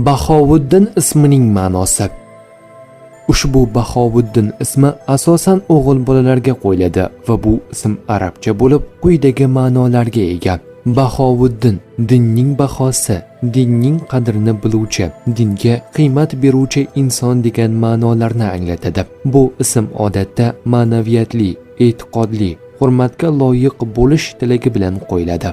Bahovuddin ismining ma'nosi. Ushbu Bahovuddin ismi asosan o'g'il bolalarga qo'yiladi va bu ism arabcha bo'lib, quyidagi ma'nolarga ega. Bahovuddin dinning bahosi, dinning qadrini biluvchi, dinga qiymat beruvchi inson degan ma'nolarni anglatadi. Bu ism odatda ma'naviyatli, e'tiqodli, hurmatga loyiq bo'lish tilagi bilan qo'yiladi.